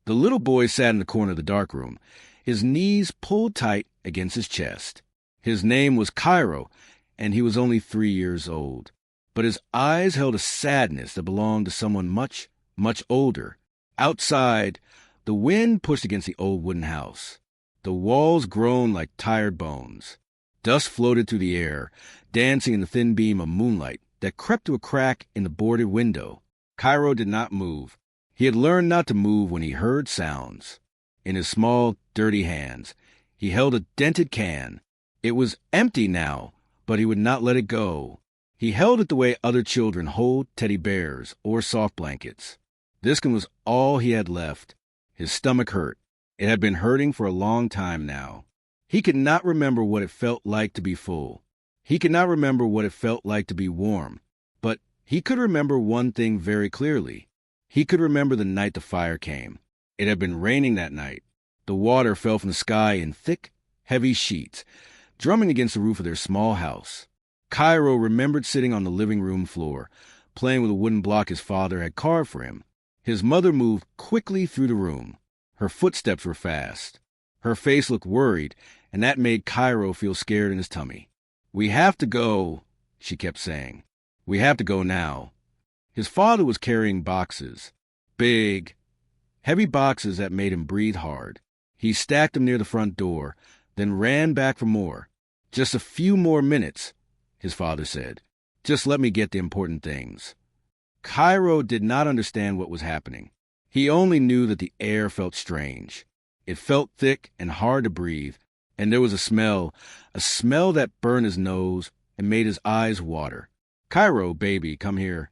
The little boy sat in the corner of the dark room, his knees pulled tight against his chest. His name was Cairo, and he was only 3 years old. But his eyes held a sadness that belonged to someone much, much older. Outside, the wind pushed against the old wooden house. The walls groaned like tired bones. Dust floated through the air, dancing in the thin beam of moonlight that crept through a crack in the boarded window. Cairo did not move. He had learned not to move when he heard sounds. In his small, dirty hands, he held a dented can. It was empty now, but he would not let it go. He held it the way other children hold teddy bears or soft blankets. This one was all he had left. His stomach hurt. It had been hurting for a long time now. He could not remember what it felt like to be full. He could not remember what it felt like to be warm. But he could remember one thing very clearly. He could remember the night the fire came. It had been raining that night. The water fell from the sky in thick, heavy sheets, drumming against the roof of their small house. Cairo remembered sitting on the living room floor, playing with a wooden block his father had carved for him. His mother moved quickly through the room. Her footsteps were fast. Her face looked worried, and that made Cairo feel scared in his tummy. "We have to go," she kept saying. "We have to go now." His father was carrying boxes. Big, heavy boxes that made him breathe hard. He stacked them near the front door, then ran back for more. "Just a few more minutes," his father said. "Just let me get the important things." Cairo did not understand what was happening. He only knew that the air felt strange. It felt thick and hard to breathe, and there was a smell that burned his nose and made his eyes water. "Cairo, baby, come here."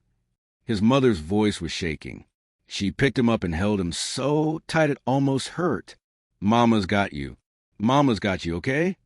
His mother's voice was shaking. She picked him up and held him so tight it almost hurt. "Mama's got you. Mama's got you, okay?"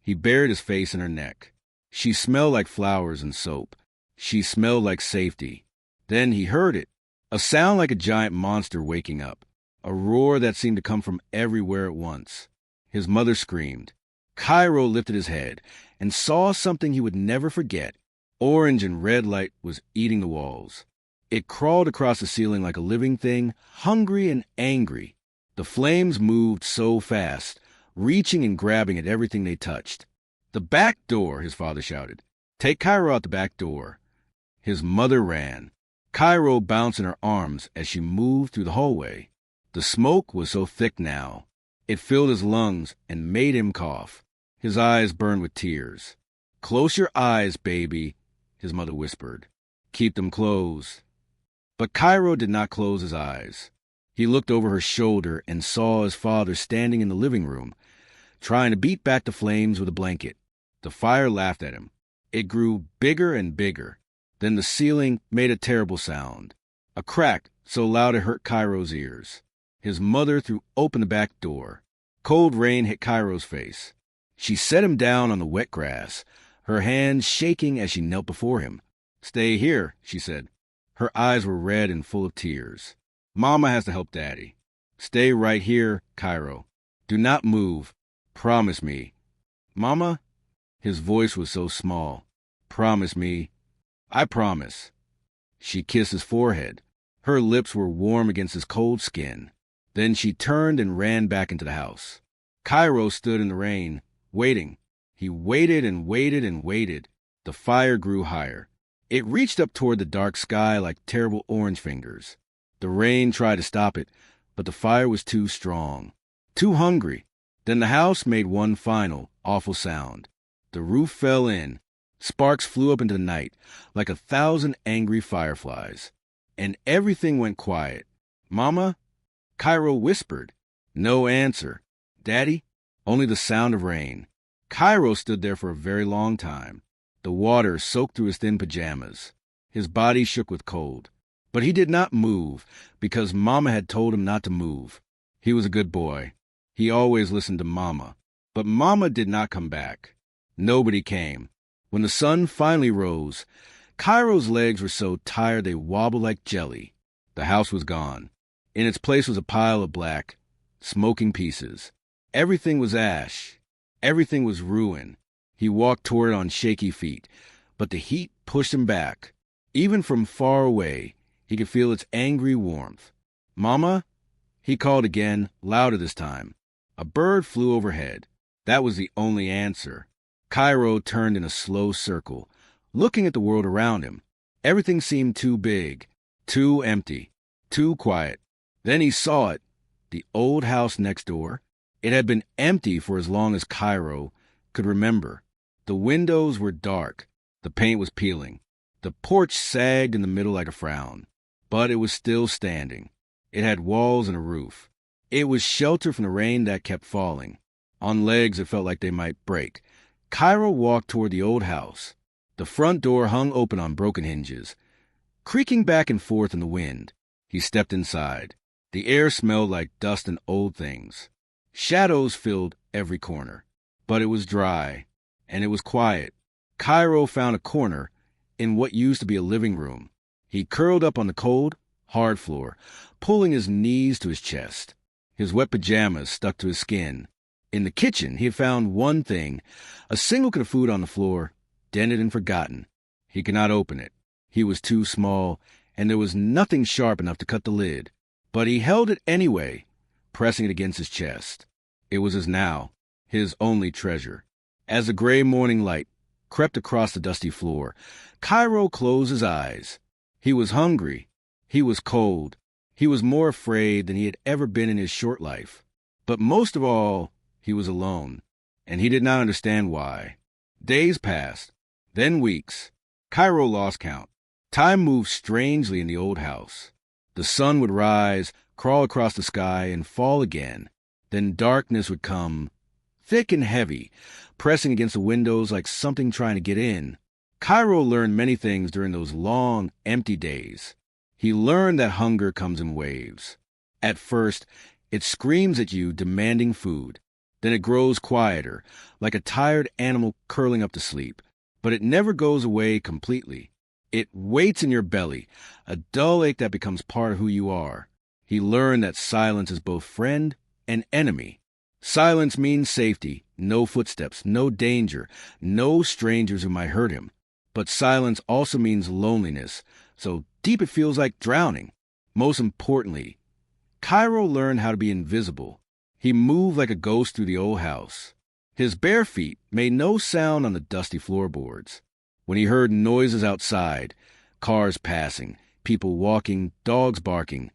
He buried his face in her neck. She smelled like flowers and soap. She smelled like safety. Then he heard it. A sound like a giant monster waking up. A roar that seemed to come from everywhere at once. His mother screamed. Cairo lifted his head and saw something he would never forget. Orange and red light was eating the walls. It crawled across the ceiling like a living thing, hungry and angry. The flames moved so fast, reaching and grabbing at everything they touched. "The back door," his father shouted. "Take Cairo out the back door." His mother ran. Cairo bounced in her arms as she moved through the hallway. The smoke was so thick now. It filled his lungs and made him cough. His eyes burned with tears. "Close your eyes, baby," his mother whispered. "Keep them closed." But Cairo did not close his eyes. He looked over her shoulder and saw his father standing in the living room, trying to beat back the flames with a blanket. The fire laughed at him. It grew bigger and bigger. Then the ceiling made a terrible sound. A crack so loud it hurt Cairo's ears. His mother threw open the back door. Cold rain hit Cairo's face. She set him down on the wet grass, her hands shaking as she knelt before him. "Stay here," she said. Her eyes were red and full of tears. "Mama has to help Daddy. Stay right here, Cairo. Do not move. Promise me." "Mama?" His voice was so small. "Promise me." "I promise." She kissed his forehead. Her lips were warm against his cold skin. Then she turned and ran back into the house. Cairo stood in the rain, waiting. He waited and waited and waited. The fire grew higher. It reached up toward the dark sky like terrible orange fingers. The rain tried to stop it, but the fire was too strong, too hungry. Then the house made one final, awful sound. The roof fell in. Sparks flew up into the night like 1,000 angry fireflies. And everything went quiet. "Mama?" Cairo whispered. No answer. "Daddy?" Only the sound of rain. Cairo stood there for a very long time. The water soaked through his thin pajamas. His body shook with cold. But he did not move because Mama had told him not to move. He was a good boy. He always listened to Mama. But Mama did not come back. Nobody came. When the sun finally rose, Cairo's legs were so tired they wobbled like jelly. The house was gone. In its place was a pile of black, smoking pieces. Everything was ash. Everything was ruin. He walked toward it on shaky feet, but the heat pushed him back. Even from far away, he could feel its angry warmth. "Mama?" He called again, louder this time. A bird flew overhead. That was the only answer. Cairo turned in a slow circle, looking at the world around him. Everything seemed too big, too empty, too quiet. Then he saw it, the old house next door. It had been empty for as long as Cairo could remember. The windows were dark. The paint was peeling. The porch sagged in the middle like a frown. But it was still standing. It had walls and a roof. It was shelter from the rain that kept falling. On legs it felt like they might break. Cairo walked toward the old house. The front door hung open on broken hinges, creaking back and forth in the wind. He stepped inside. The air smelled like dust and old things. Shadows filled every corner. But it was dry, and it was quiet. Cairo found a corner in what used to be a living room. He curled up on the cold, hard floor, pulling his knees to his chest. His wet pajamas stuck to his skin. In the kitchen, he had found one thing, a single cup of food on the floor, dented and forgotten. He could not open it. He was too small, and there was nothing sharp enough to cut the lid. But he held it anyway, pressing it against his chest. It was his now, his only treasure. As the gray morning light crept across the dusty floor, Cairo closed his eyes. He was hungry. He was cold. He was more afraid than he had ever been in his short life. But most of all, he was alone, and he did not understand why. Days passed, then weeks. Cairo lost count. Time moved strangely in the old house. The sun would rise, crawl across the sky, and fall again. Then darkness would come, thick and heavy, pressing against the windows like something trying to get in. Cairo learned many things during those long, empty days. He learned that hunger comes in waves. At first, it screams at you, demanding food. Then it grows quieter, like a tired animal curling up to sleep. But it never goes away completely. It waits in your belly, a dull ache that becomes part of who you are. He learned that silence is both friend and enemy. Silence means safety, no footsteps, no danger, no strangers who might hurt him. But silence also means loneliness, so deep it feels like drowning. Most importantly, Cairo learned how to be invisible. He moved like a ghost through the old house. His bare feet made no sound on the dusty floorboards. When he heard noises outside, cars passing, people walking, dogs barking,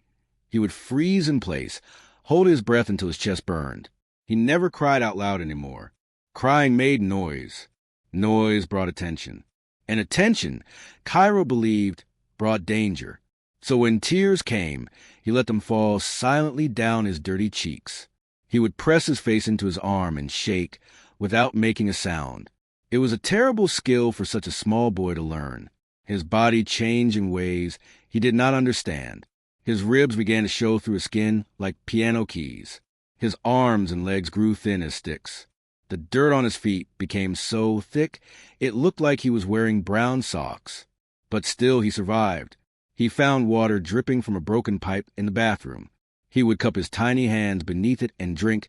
he would freeze in place, hold his breath until his chest burned. He never cried out loud anymore. Crying made noise. Noise brought attention. And attention, Cairo believed, brought danger. So when tears came, he let them fall silently down his dirty cheeks. He would press his face into his arm and shake without making a sound. It was a terrible skill for such a small boy to learn. His body changed in ways he did not understand. His ribs began to show through his skin like piano keys. His arms and legs grew thin as sticks. The dirt on his feet became so thick it looked like he was wearing brown socks. But still he survived. He found water dripping from a broken pipe in the bathroom. He would cup his tiny hands beneath it and drink,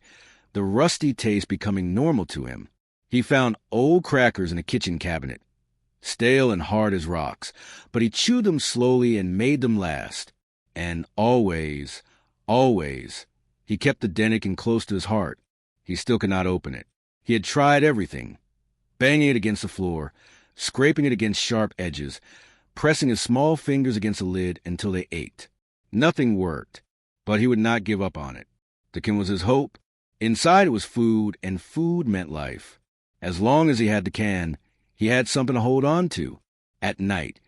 the rusty taste becoming normal to him. He found old crackers in a kitchen cabinet, stale and hard as rocks, but he chewed them slowly and made them last. And always, he kept the Denikin close to his heart. He still could not open it. He had tried everything, banging it against the floor, scraping it against sharp edges, pressing his small fingers against the lid until they ached. Nothing worked, but he would not give up on it. The can was his hope. Inside it was food, and food meant life. As long as he had the can, he had something to hold on to. At night,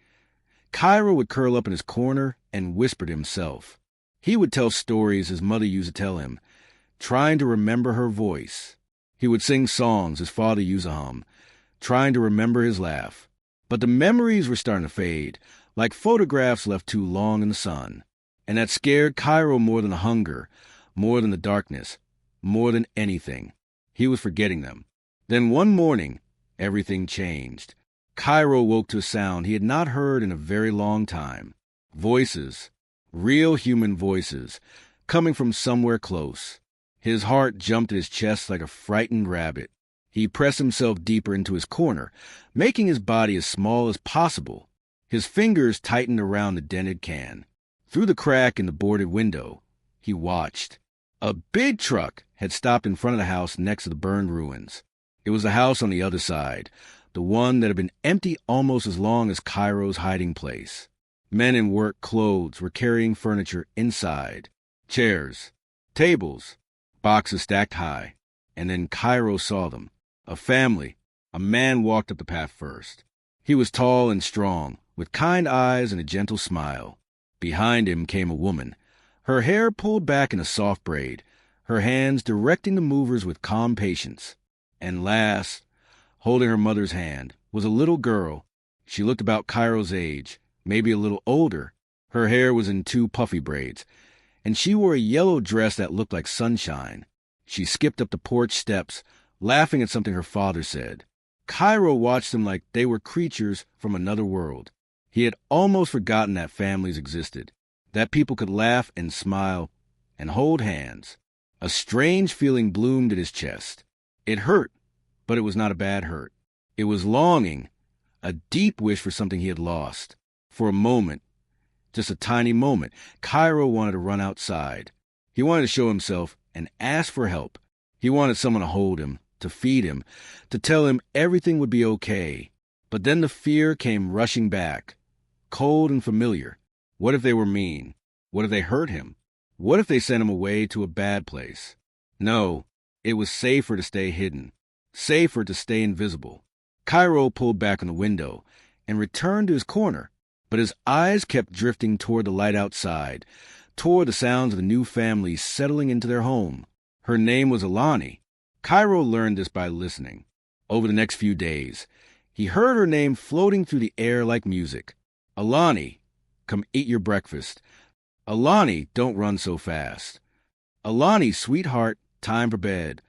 Cairo would curl up in his corner and whisper to himself. He would tell stories his mother used to tell him, trying to remember her voice. He would sing songs his father used to hum, trying to remember his laugh. But the memories were starting to fade, like photographs left too long in the sun. And that scared Cairo more than the hunger, more than the darkness, more than anything. He was forgetting them. Then one morning, everything changed. Cairo woke to a sound he had not heard in a very long time. Voices, real human voices, coming from somewhere close. His heart jumped at his chest like a frightened rabbit. He pressed himself deeper into his corner, making his body as small as possible. His fingers tightened around the dented can. Through the crack in the boarded window, He watched. A big truck had stopped in front of the house next to the burned ruins. It was the house on the other side, the one that had been empty almost as long as Cairo's hiding place. Men in work clothes were carrying furniture inside. Chairs, tables, boxes stacked high. And then Cairo saw them. A family. A man walked up the path first. He was tall and strong, with kind eyes and a gentle smile. Behind him came a woman, her hair pulled back in a soft braid, her hands directing the movers with calm patience. And last, holding her mother's hand, was a little girl. She looked about Cairo's age, maybe a little older. Her hair was in 2 puffy braids, and she wore a yellow dress that looked like sunshine. She skipped up the porch steps, laughing at something her father said. Cairo watched them like they were creatures from another world. He had almost forgotten that families existed, that people could laugh and smile and hold hands. A strange feeling bloomed in his chest. It hurt, but it was not a bad hurt. It was longing, a deep wish for something he had lost. For a moment, just a tiny moment, Cairo wanted to run outside. He wanted to show himself and ask for help. He wanted someone to hold him, to feed him, to tell him everything would be okay. But then the fear came rushing back, cold and familiar. What if they were mean? What if they hurt him? What if they sent him away to a bad place? No, it was safer to stay hidden, safer to stay invisible. Cairo pulled back on the window and returned to his corner, but his eyes kept drifting toward the light outside, toward the sounds of the new family settling into their home. Her name was Alani. Cairo learned this by listening. Over the next few days, he heard her name floating through the air like music. Alani, come eat your breakfast. Alani, don't run so fast. Alani, sweetheart, time for bed.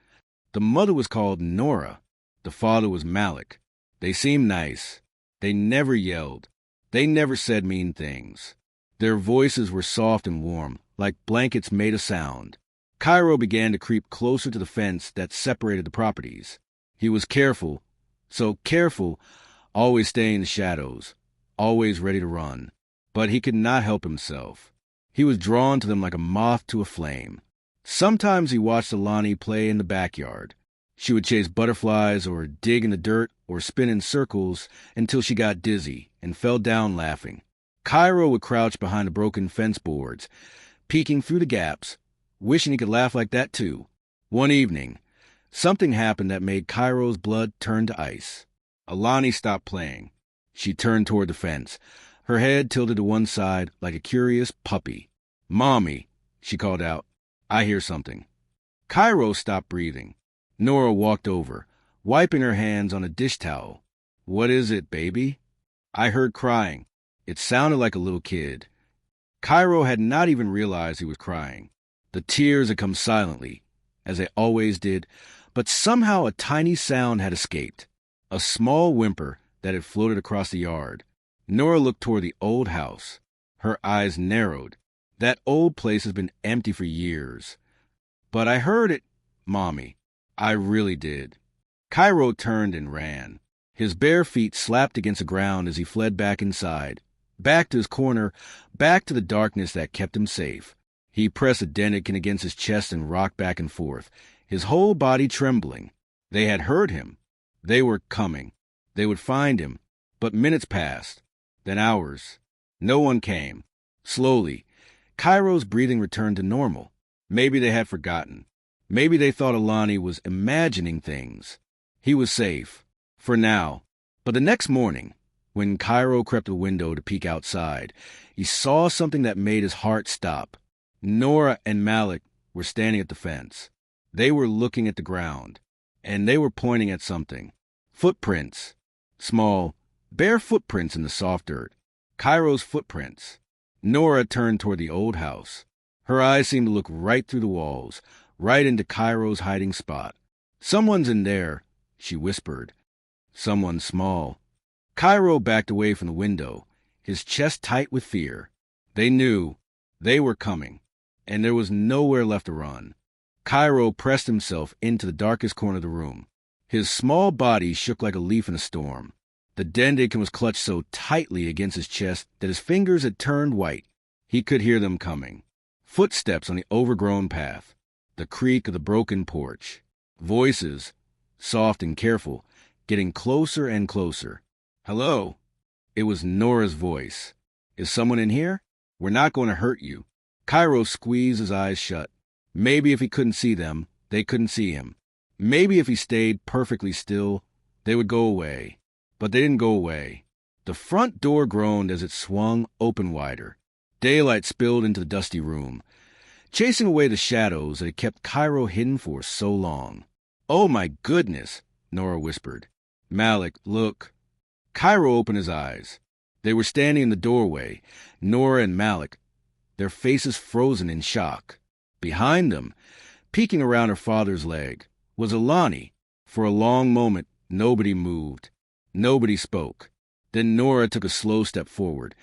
The mother was called Nora. The father was Malik. They seemed nice. They never yelled. They never said mean things. Their voices were soft and warm, like blankets made of sound. Cairo began to creep closer to the fence that separated the properties. He was careful, so careful, always staying in the shadows, always ready to run. But he could not help himself. He was drawn to them like a moth to a flame. Sometimes he watched Alani play in the backyard. She would chase butterflies or dig in the dirt or spin in circles until she got dizzy and fell down laughing. Cairo would crouch behind the broken fence boards, peeking through the gaps, wishing he could laugh like that too. One evening, something happened that made Cairo's blood turn to ice. Alani stopped playing. She turned toward the fence, her head tilted to one side like a curious puppy. "Mommy," she called out, "I hear something." Cairo stopped breathing. Nora walked over, wiping her hands on a dish towel. "What is it, baby?" I heard crying. It sounded like a little kid. Cairo had not even realized he was crying. The tears had come silently, as they always did, but somehow a tiny sound had escaped, a small whimper that had floated across the yard. Nora looked toward the old house. Her eyes narrowed. That old place has been empty for years. "But I heard it, Mommy. I really did." Cairo turned and ran. His bare feet slapped against the ground as he fled back inside, back to his corner, back to the darkness that kept him safe. He pressed a Denikin against his chest and rocked back and forth, his whole body trembling. They had heard him. They were coming. They would find him. But minutes passed, then hours. No one came. Slowly, Cairo's breathing returned to normal. Maybe they had forgotten. Maybe they thought Alani was imagining things. He was safe. For now. But the next morning, when Cairo crept to the window to peek outside, he saw something that made his heart stop. Nora and Malik were standing at the fence. They were looking at the ground, and they were pointing at something. Footprints. Small, bare footprints in the soft dirt. Cairo's footprints. Nora turned toward the old house. Her eyes seemed to look right through the walls, right into Cairo's hiding spot. "Someone's in there," she whispered. Someone small. Cairo backed away from the window, his chest tight with fear. They knew. They were coming, and there was nowhere left to run. Cairo pressed himself into the darkest corner of the room. His small body shook like a leaf in a storm. The Denikin was clutched so tightly against his chest that his fingers had turned white. He could hear them coming. Footsteps on the overgrown path. The creak of the broken porch. Voices, soft and careful, getting closer and closer. Hello? It was Nora's voice. Is someone in here? We're not going to hurt you. Cairo squeezed his eyes shut. Maybe if he couldn't see them, they couldn't see him. Maybe if he stayed perfectly still, they would go away. But they didn't go away. The front door groaned as it swung open wider. Daylight spilled into the dusty room, chasing away the shadows that had kept Cairo hidden for so long. "Oh, my goodness," Nora whispered. "Malik, look." Cairo opened his eyes. They were standing in the doorway, Nora and Malik, their faces frozen in shock. Behind them, peeking around her father's leg, was Alani. For a long moment, nobody moved. Nobody spoke. Then Nora took a slow step forward,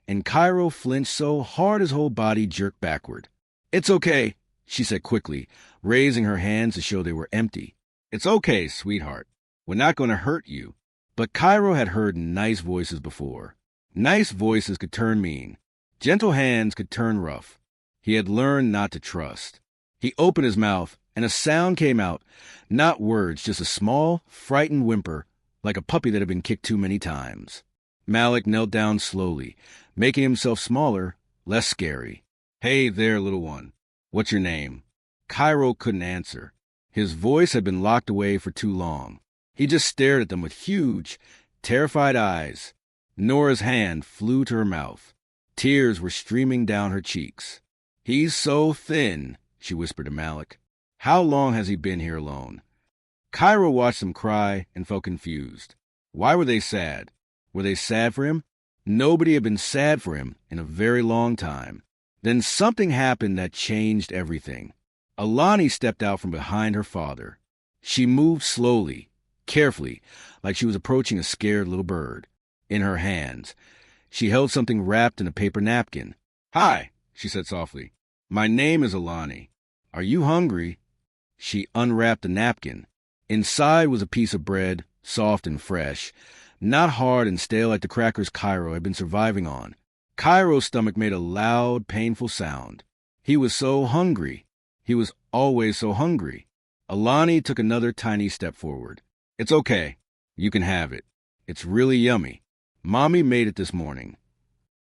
and Cairo flinched so hard his whole body jerked backward. "It's okay," she said quickly, raising her hands to show they were empty. "It's okay, sweetheart. We're not going to hurt you." But Cairo had heard nice voices before. Nice voices could turn mean. Gentle hands could turn rough. He had learned not to trust. He opened his mouth, and a sound came out. Not words, just a small, frightened whimper, like a puppy that had been kicked too many times. Malik knelt down slowly, making himself smaller, less scary. "Hey there, little one. What's your name?" Cairo couldn't answer. His voice had been locked away for too long. He just stared at them with huge, terrified eyes. Nora's hand flew to her mouth. Tears were streaming down her cheeks. "He's so thin," she whispered to Malik. "How long has he been here alone?" Cairo watched them cry and felt confused. Why were they sad? Were they sad for him? Nobody had been sad for him in a very long time. Then something happened that changed everything. Alani stepped out from behind her father. She moved slowly, carefully, like she was approaching a scared little bird. In her hands, she held something wrapped in a paper napkin. "Hi," she said softly. "My name is Alani. Are you hungry?" She unwrapped the napkin. Inside was a piece of bread, soft and fresh, not hard and stale like the crackers Cairo had been surviving on. Cairo's stomach made a loud, painful sound. He was so hungry. He was always so hungry. Alani took another tiny step forward. "It's okay. You can have it. It's really yummy. Mommy made it this morning."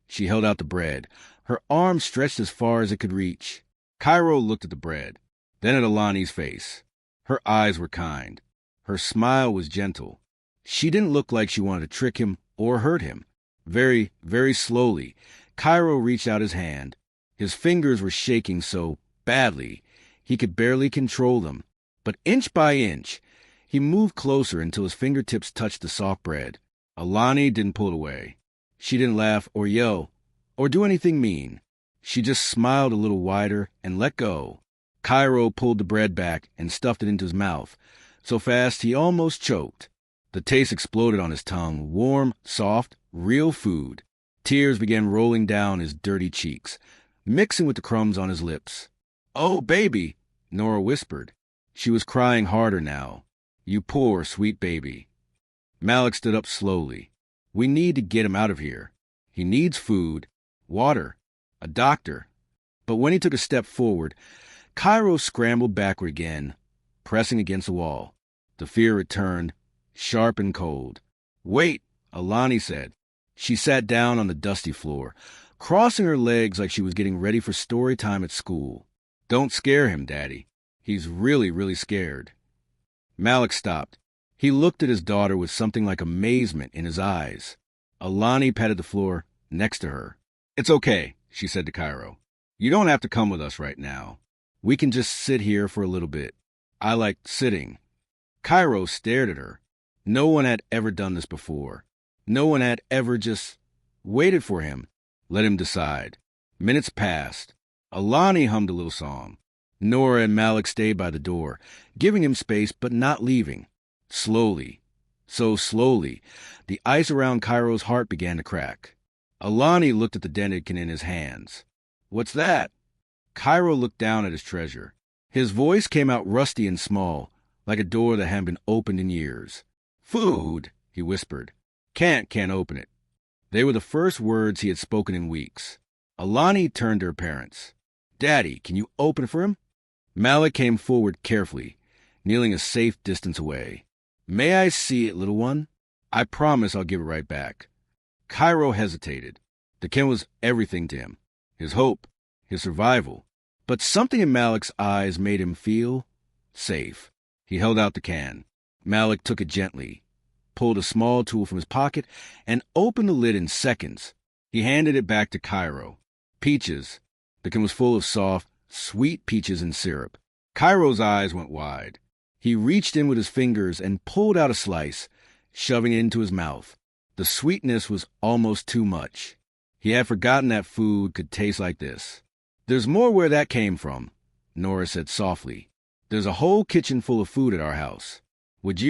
She held out the bread, her arm stretched as far as it could reach. Cairo looked at the bread, then at Alani's face. Her eyes were kind. Her smile was gentle. She didn't look like she wanted to trick him or hurt him. Very, very slowly, Cairo reached out his hand. His fingers were shaking so badly he could barely control them. But inch by inch, he moved closer until his fingertips touched the soft bread. Alani didn't pull away. She didn't laugh or yell or do anything mean. She just smiled a little wider and let go. Cairo pulled the bread back and stuffed it into his mouth, so fast he almost choked. The taste exploded on his tongue, warm, soft, real food. Tears began rolling down his dirty cheeks, mixing with the crumbs on his lips. "Oh, baby," Nora whispered. She was crying harder now. "You poor, sweet baby." Malik stood up slowly. "We need to get him out of here. He needs food, water, a doctor." But when he took a step forward, Cairo scrambled backward again, pressing against the wall. The fear returned, sharp and cold. "Wait," Alani said. She sat down on the dusty floor, crossing her legs like she was getting ready for story time at school. "Don't scare him, Daddy. He's really, really scared." Malik stopped. He looked at his daughter with something like amazement in his eyes. Alani patted the floor next to her. "It's okay," she said to Cairo. "You don't have to come with us right now. We can just sit here for a little bit. I like sitting." Cairo stared at her. No one had ever done this before. No one had ever just waited for him, let him decide. Minutes passed. Alani hummed a little song. Nora and Malik stayed by the door, giving him space but not leaving. Slowly, so slowly, the ice around Cairo's heart began to crack. Alani looked at the Denikin in his hands. "What's that?" Cairo looked down at his treasure. His voice came out rusty and small, like a door that hadn't been opened in years. "Food," he whispered. Can't open it." They were the first words he had spoken in weeks. Alani turned to her parents. Daddy, can you open for him? Malik came forward carefully, kneeling a safe distance away. May I see it, little one? I promise I'll give it right back. Cairo hesitated. The can was everything to him. His hope, his survival. But something in Malik's eyes made him feel safe. He held out the can. Malik took it gently, pulled a small tool from his pocket, and opened the lid in seconds. He handed it back to Cairo. Peaches. The can was full of soft, sweet peaches and syrup. Cairo's eyes went wide. He reached in with his fingers and pulled out a slice, shoving it into his mouth. The sweetness was almost too much. He had forgotten that food could taste like this. There's more where that came from, Nora said softly. There's a whole kitchen full of food at our house. Would